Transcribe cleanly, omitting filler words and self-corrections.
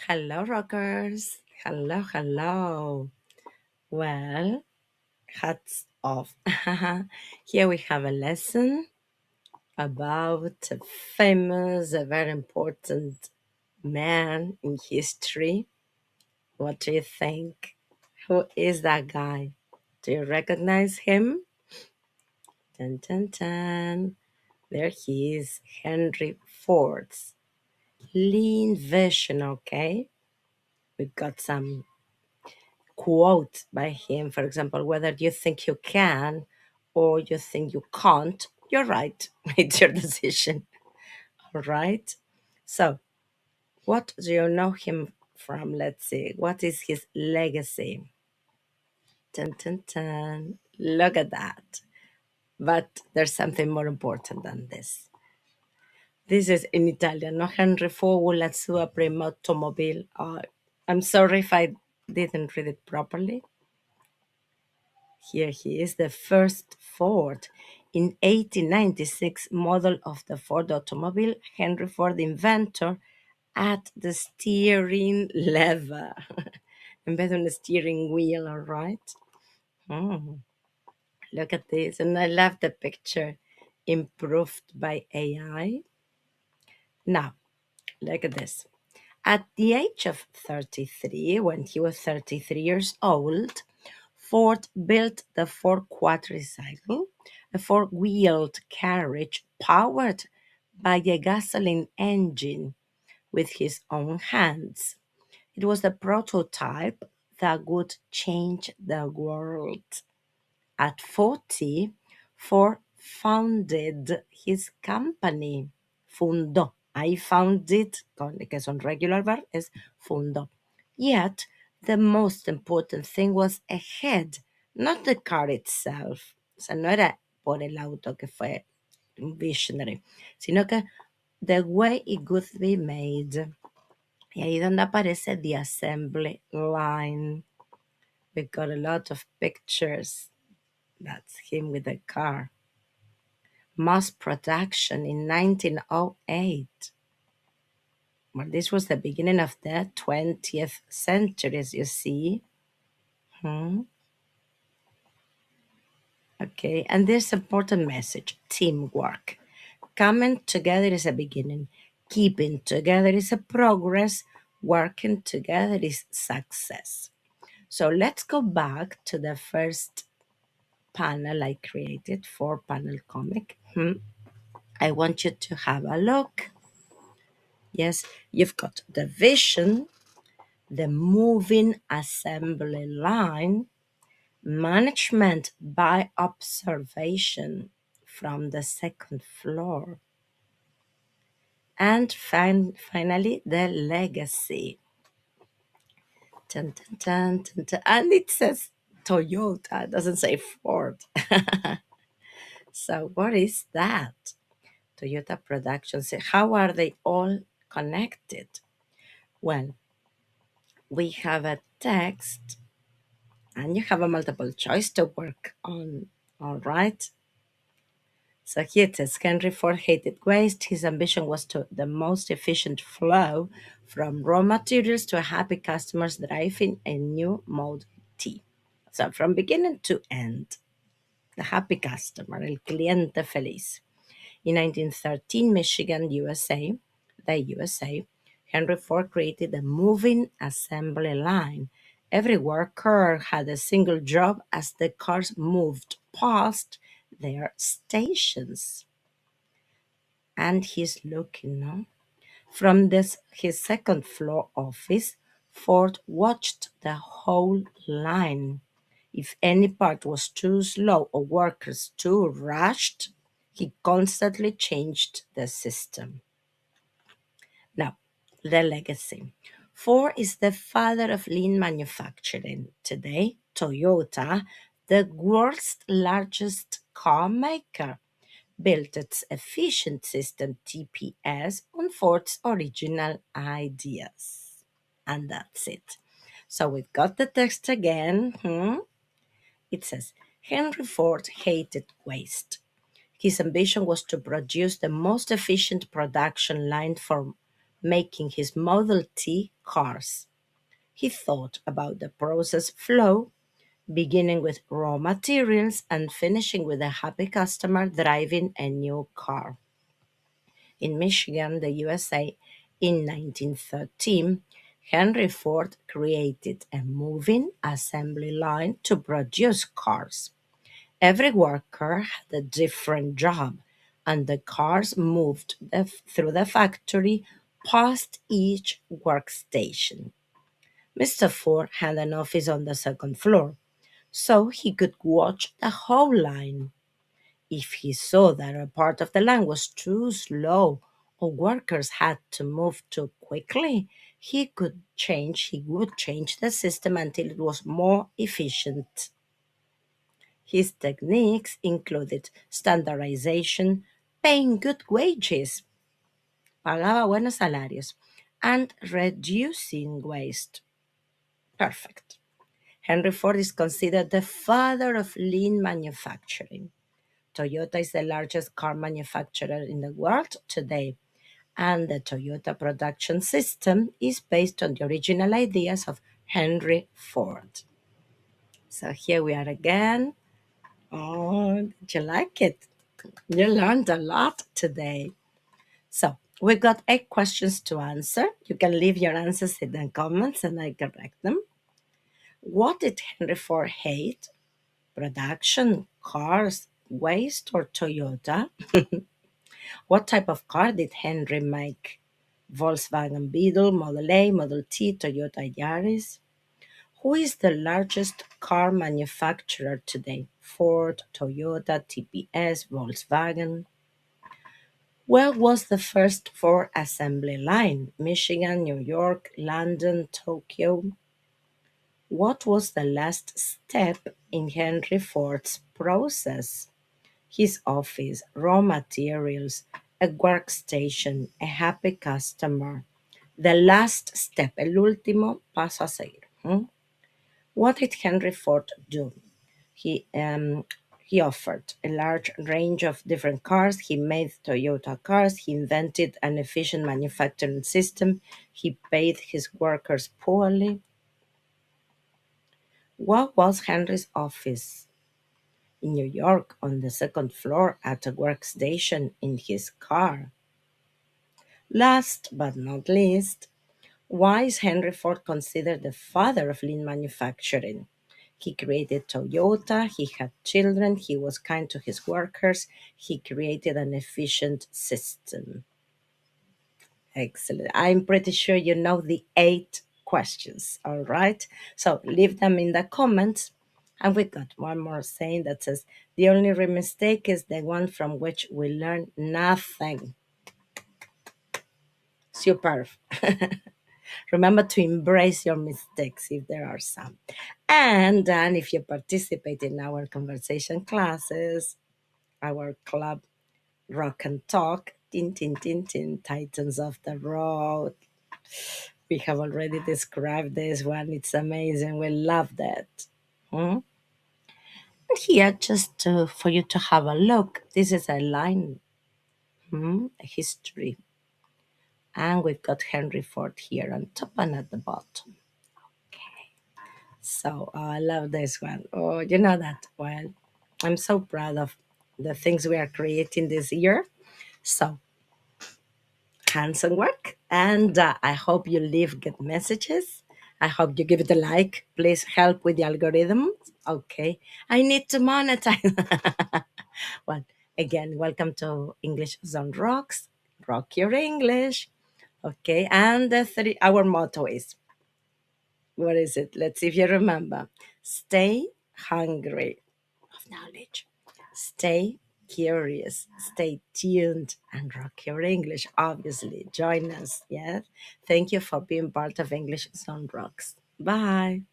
Hello, rockers. Hello, hello. Well, hats off. Here we have a lesson about a famous, a very important man in history. What do you think? Who is that guy? Do you recognize him? Dun, dun, dun. There he is, Henry Ford. Lean vision, okay? We've got some quote by him, for example, whether you think you can or you think you can't, you're right. It's your decision. All right. So, what do you know him from? Let's see. What is his legacy? Dun, dun, dun. Look at that. But there's something more important than this. This is in Italian. No Henry fu la sua prima automobile. I'm sorry if I didn't read it properly. Here he is, the first Ford. In 1896, model of the Ford automobile, Henry Ford, inventor, at the steering lever. En vez de un steering wheel, all right? Look at this. And I love the picture improved by AI. Now, look at this. At the age of 33, when he was 33 years old, Ford built the Ford Quadricycle, a four-wheeled carriage powered by a gasoline engine with his own hands. It was the prototype that would change the world. At 40, Ford founded his company. Fundó. I found it, que son regular verb, es fundó. Yet, the most important thing was ahead, not the car itself. O sea, no era por el auto que fue visionary, sino que the way it could be made. Y ahí donde aparece the assembly line. We got a lot of pictures. That's him with the car. Mass production in 1908. Well, this was the beginning of the 20th century, as you see. Okay, and this important message, teamwork. Coming together is a beginning. Keeping together is a progress. Working together is success. So let's go back to the first panel I created, 4-panel comic. I want you to have a look. Yes, you've got the vision, the moving assembly line, management by observation from the second floor, and finally the legacy. Dun, dun, dun, dun, dun. And it says Toyota, it doesn't say Ford. So what is that? Toyota production. So how are they all connected? Well, we have a text and you have a multiple choice to work on. All right. So here it says Henry Ford hated waste. His ambition was to the most efficient flow from raw materials to a happy customers driving a new Model T. So from beginning to end, the happy customer, el cliente feliz. In 1913, Michigan, USA, Henry Ford created a moving assembly line. Every worker had a single job as the cars moved past their stations. And he's looking now. From his second floor office, Ford watched the whole line. If any part was too slow or workers too rushed, he constantly changed the system. Now, the legacy. Ford is the father of lean manufacturing. Today, Toyota, the world's largest car maker, built its efficient system TPS on Ford's original ideas. And that's it. So we've got the text again. It says, Henry Ford hated waste. His ambition was to produce the most efficient production line for making his Model T cars. He thought about the process flow, beginning with raw materials and finishing with a happy customer driving a new car. In Michigan, the USA, in 1913, Henry Ford created a moving assembly line to produce cars. Every worker had a different job, and the cars moved through the factory past each workstation. Mr. Ford had an office on the second floor, so he could watch the whole line. If he saw that a part of the line was too slow or workers had to move too quickly, he would change the system until it was more efficient. His techniques included standardization, paying good wages, pagaba buenos salarios, and reducing waste. Perfect. Henry Ford is considered the father of lean manufacturing. Toyota is the largest car manufacturer in the world today, and the Toyota production system is based on the original ideas of Henry Ford. So here we are again. Oh, did you like it? You learned a lot today. So we've got 8 questions to answer. You can leave your answers in the comments and I correct them. What did Henry Ford hate? Production, cars, waste, or Toyota? What type of car did Henry make? Volkswagen Beetle, Model A, Model T, Toyota Yaris? Who is the largest car manufacturer today? Ford, Toyota, TPS, Volkswagen? Where was the first Ford assembly line? Michigan, New York, London, Tokyo? What was the last step in Henry Ford's process? His office, raw materials, a workstation, a happy customer. The last step, el último paso a seguir. What did Henry Ford do? He um, he offered a large range of different cars. He made Toyota cars. He invented an efficient manufacturing system. He paid his workers poorly. What was Henry's office? In New York, on the second floor, at a workstation in his car. Last but not least, why is Henry Ford considered the father of lean manufacturing? He created Toyota, he had children, he was kind to his workers, he created an efficient system. Excellent. I'm pretty sure you know the 8 questions, all right? So leave them in the comments. And we got one more saying that says, the only real mistake is the one from which we learn nothing. Superb. Remember to embrace your mistakes if there are some. And then if you participate in our conversation classes, our club Rock and Talk, Tin Tin Tin Tin, Titans of the Road. We have already described this one. It's amazing. We love that. Hmm? And here, just for you to have a look, this is a line, a history. And we've got Henry Ford here on top and at the bottom. So I love this one. Oh, you know that. Well, I'm so proud of the things we are creating this year. So hands-on work, and I hope you leave good messages. I hope you give it a like. Please help with the algorithm. Okay, I need to monetize. Well, again, welcome to English Zone Rocks. Rock your English. Okay, and our motto is, what is it? Let's see if you remember. Stay hungry of knowledge. Stay curious. Stay tuned and rock your English. Obviously, join us. Yeah. Thank you for being part of English Zone Rocks. Bye.